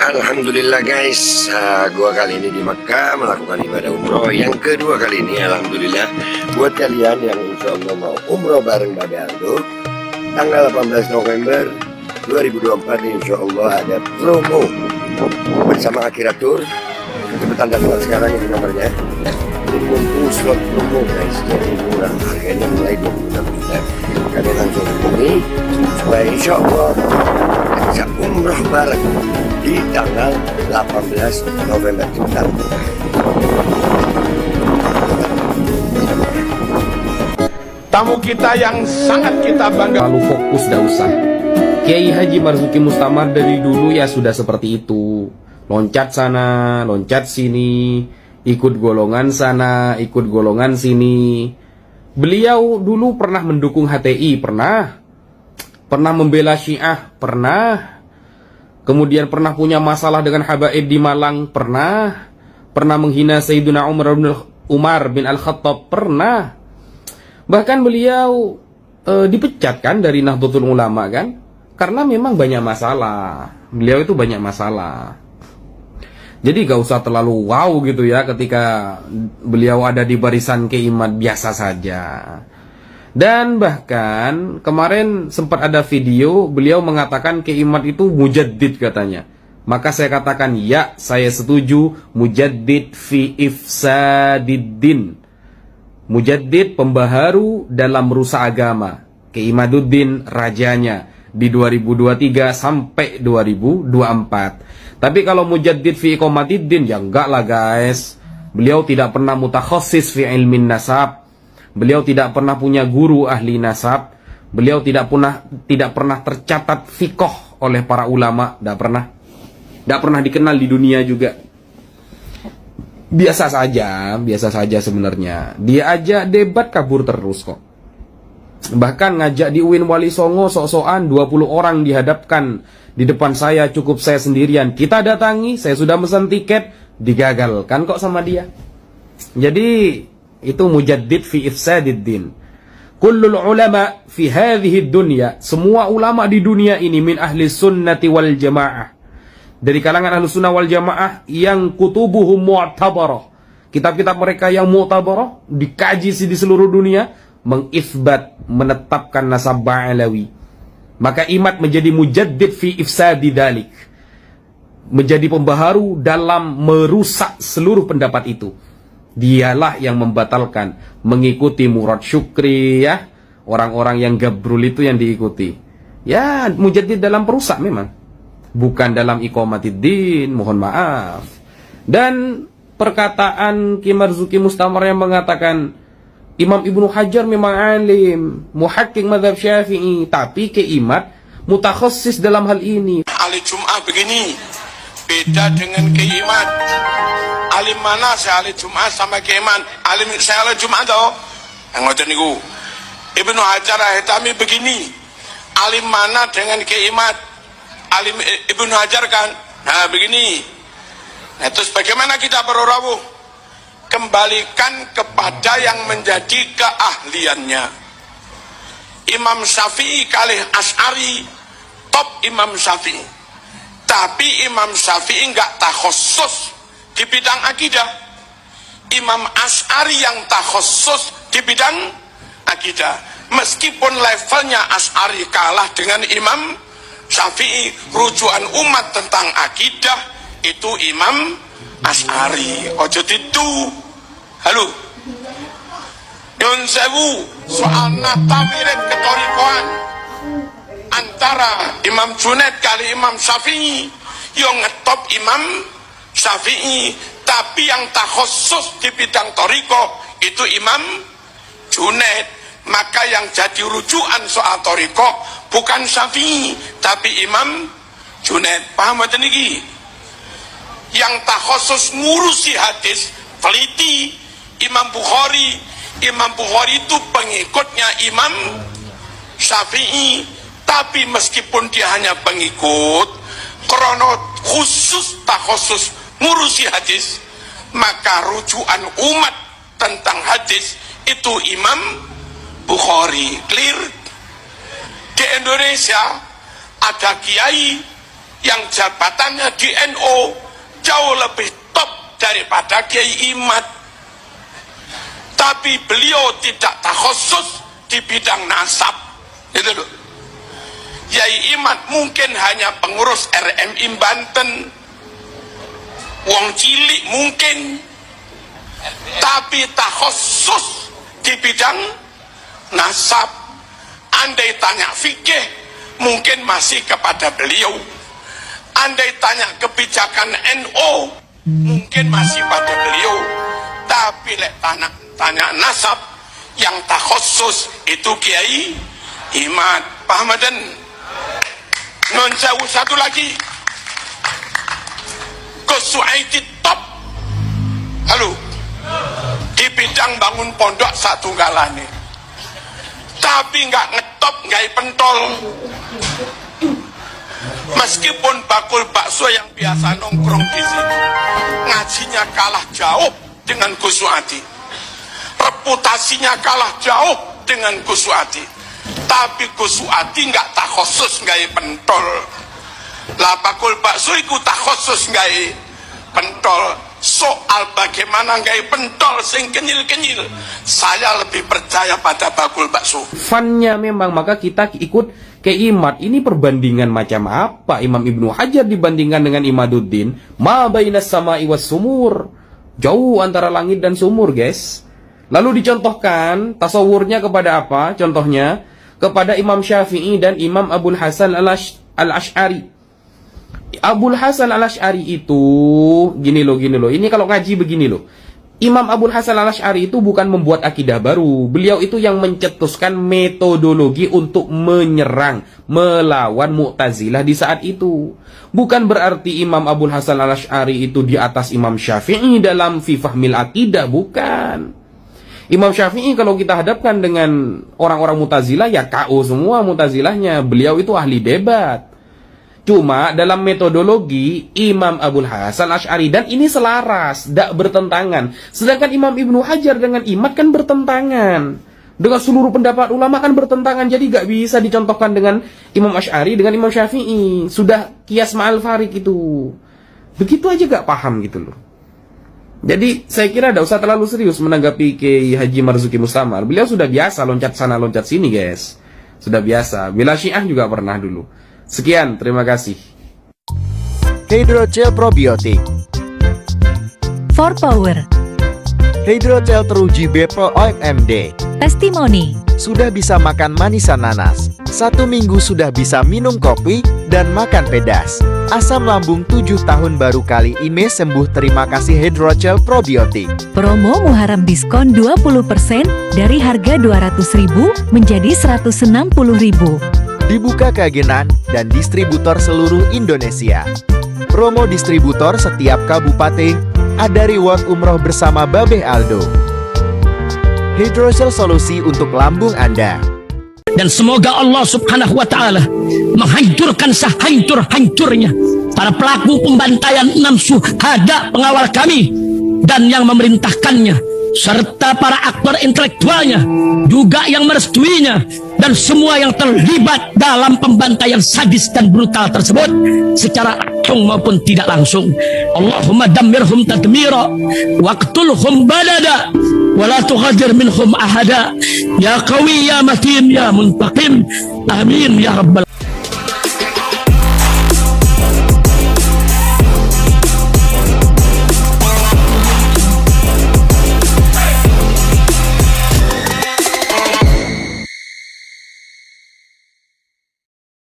Alhamdulillah guys, gua kali ini di Makkah melakukan ibadah umroh yang kedua kali ini. Alhamdulillah buat kalian yang insya Allah mau umroh bareng Babe Aldo tanggal 18 November 2024 insya Allah ada promo bersama Akhirat Tour. Cepetan daftar sekarang, ini nomornya. Jadi mumpung slot promo guys, jadi murah, harganya mulai 26 juta. Kalian langsung hubungi supaya insya Allah bisa umroh bareng di tanggal 18 November kita. Tamu kita yang sangat kita bangga. Lalu fokus, dah usah. Kiai Haji Marzuki Mustamar dari dulu ya sudah seperti itu. Loncat sana, loncat sini, ikut golongan sana, ikut golongan sini. Beliau dulu pernah mendukung HTI, pernah membela Syiah, pernah. Kemudian pernah punya masalah dengan habaib di Malang, pernah menghina Sayyidina Umar bin Al-Khattab, pernah. Bahkan beliau dipecat kan dari Nahdlatul Ulama kan, karena memang banyak masalah. Beliau itu banyak masalah. Jadi gak usah terlalu wow gitu ya ketika beliau ada di barisan keimat, biasa saja. Dan bahkan kemarin sempat ada video beliau mengatakan keimat itu mujaddid katanya. Maka saya katakan ya, saya setuju, mujaddid fi ifsadiddin. Mujaddid pembaharu dalam merusak agama. Keimaduddin rajanya di 2023 sampai 2024. Tapi kalau mujaddid fi iqamatiddin ya enggak lah guys. Beliau tidak pernah mutakhassis fi ilmin nasab. Beliau tidak pernah punya guru ahli nasab. Beliau tidak pernah tercatat fiqh oleh para ulama, tidak pernah dikenal di dunia juga. Biasa saja sebenarnya. Dia aja debat kabur terus kok. Bahkan ngajak di UIN Wali Songo sok-sokan 20 orang dihadapkan di depan saya, cukup saya sendirian. Kita datangi, saya sudah pesan tiket, digagalkan kok sama dia. Jadi itu mujaddid fi ifsadiddin. Kullul ulama fi hadhihi dunya, semua ulama di dunia ini min ahli sunnati wal jamaah, dari kalangan ahli sunnah wal jamaah yang kutubuhum mu'tabarah, kitab-kitab mereka yang mu'tabarah, dikaji di seluruh dunia, mengisbat, menetapkan nasab Ba'alawi. Maka imat menjadi mujaddid fi ifsadi dalik, menjadi pembaharu dalam merusak seluruh pendapat itu. Dialah yang membatalkan mengikuti Murad Syukri ya, orang-orang yang gabrul itu yang diikuti. Ya, mujaddid dalam perusak memang, bukan dalam iqamatiddin, mohon maaf. Dan perkataan Ki Marzuki Mustamar yang mengatakan Imam Ibnu Hajar memang alim, muhakkik mazhab Syafi'i, tapi keimat mutakhassis dalam hal ini. Ahli Jum'ah begini, beda dengan keimat. Alim mana saya ahli Jum'ah sama keimat? Alim saya ahli Jum'ah toh. Ngoten niku. Ibnu Hajar Al-Haytami begini. Alim mana dengan keimat? Alim Ibnu Hajar kan. Nah, begini. Nah, terus bagaimana kita berawuh? Kembalikan kepada yang menjadi keahliannya. Imam Syafi'i kalih Asy'ari, top Imam Syafi'i. Tapi Imam Syafi'i enggak takhassus di bidang akidah. Imam Asy'ari yang takhassus di bidang akidah. Meskipun levelnya Asy'ari kalah dengan Imam Syafi'i, rujukan umat tentang akidah itu Imam Asy'ari. Ojo itu. Halo. Yon sewu soal natawiret ketorikoan antara Imam Junaid kali Imam Syafi'i, yang ngetop Imam Syafi'i, tapi yang takhusus di bidang toriko itu Imam Junaid. Maka yang jadi rujukan soal toriko bukan Syafi'i tapi Imam Junaid. Paham apa ini? Yang takhusus ngurusi hadis teliti Imam Bukhari. Imam Bukhari itu pengikutnya Imam Syafi'i, tapi meskipun dia hanya pengikut, krono khusus takhusus ngurusi hadis, maka rujukan umat tentang hadis itu Imam Bukhari. Clear? Di Indonesia ada kiai yang jabatannya di NU jauh lebih top daripada Kiai Imad, tapi beliau tidak takhusus di bidang nasab, gitu loh. Kiai Imad mungkin hanya pengurus RMI Banten, wong cilik mungkin, tapi takhusus di bidang nasab. Andai tanya fikih mungkin masih kepada beliau, andai tanya kebijakan NU mungkin masih pada beliau, tapi lek tanya nasab yang takhusus itu Kiai Imad. Paham dan non jauh satu lagi, Gus Suaidi top, halo, di bidang bangun pondok satu galane, tapi nggak ngetop, nggak pentol. Meskipun bakul bakso yang biasa nongkrong di sini, ngajinya kalah jauh dengan Gus Suaidi, reputasinya kalah jauh dengan Gus Suaidi, tapi Gus Suaidi nggak takhusus nggak pentol. Lah bakul bakso itu takhusus nggak pentol. Soal bagaimana nggak pentol sing kenyil-kenyil, saya lebih percaya pada bakul bakso. Funnya memang, maka kita ikut ke Imad. Ini perbandingan macam apa? Imam Ibnu Hajar dibandingkan dengan Imaduddin, ma bainas sama'i was sumur, jauh antara langit dan sumur, guys. Lalu dicontohkan tasawurnya kepada apa? Contohnya kepada Imam Syafi'i dan Imam Abul Hasan al-Ash'ari. Abul Hasan al-Ash'ari itu gini loh. Ini kalau ngaji begini loh. Imam Abul Hasan al-Ash'ari itu bukan membuat akidah baru. Beliau itu yang mencetuskan metodologi untuk menyerang, melawan Mu'tazilah di saat itu. Bukan berarti Imam Abul Hasan al-Ash'ari itu di atas Imam Syafi'i dalam fi fahmil akidah, bukan. Imam Syafi'i kalau kita hadapkan dengan orang-orang Mu'tazilah, ya KO semua Mu'tazilahnya. Beliau itu ahli debat. Cuma dalam metodologi Imam Abul Hasan Asy'ari, dan ini selaras, tidak bertentangan. Sedangkan Imam Ibnu Hajar dengan Imad kan bertentangan. Dengan seluruh pendapat ulama kan bertentangan. Jadi gak bisa dicontohkan dengan Imam Asy'ari dengan Imam Syafi'i. Sudah kias ma'al farik itu. Begitu aja gak paham gitu loh. Jadi saya kira tidak usah terlalu serius menanggapi Kiai Haji Marzuki Mustamar. Beliau sudah biasa loncat sana loncat sini, guys. Sudah biasa. Bila Syiah juga pernah dulu. Sekian, terima kasih. Hydrogel probiotik. For Power. Hydrogel teruji Bepro OMD. Testimoni. Sudah bisa makan manisan nanas. 1 minggu sudah bisa minum kopi dan makan pedas. Asam lambung 7 tahun baru kali ini sembuh. Terima kasih Hydrogel probiotik. Promo Muharram diskon 20% dari harga 200.000 menjadi 160.000. Dibuka keagenan dan distributor seluruh Indonesia. Promo distributor setiap kabupaten. Ada reward umroh bersama Babeh Aldo. Hydrogel solusi untuk lambung Anda. Dan semoga Allah subhanahu wa ta'ala menghancurkan sehancur-hancurnya para pelaku pembantaian 6 syuhada pengawal kami dan yang memerintahkannya, serta para aktor intelektualnya juga yang merestuinya, dan semua yang terlibat dalam pembantaian sadis dan brutal tersebut secara langsung maupun tidak langsung. Allahumma dammirhum tadmira waqtulhum balada wala tughadir minhum ahada ya qawi ya matin ya muntaqim amin ya rabbal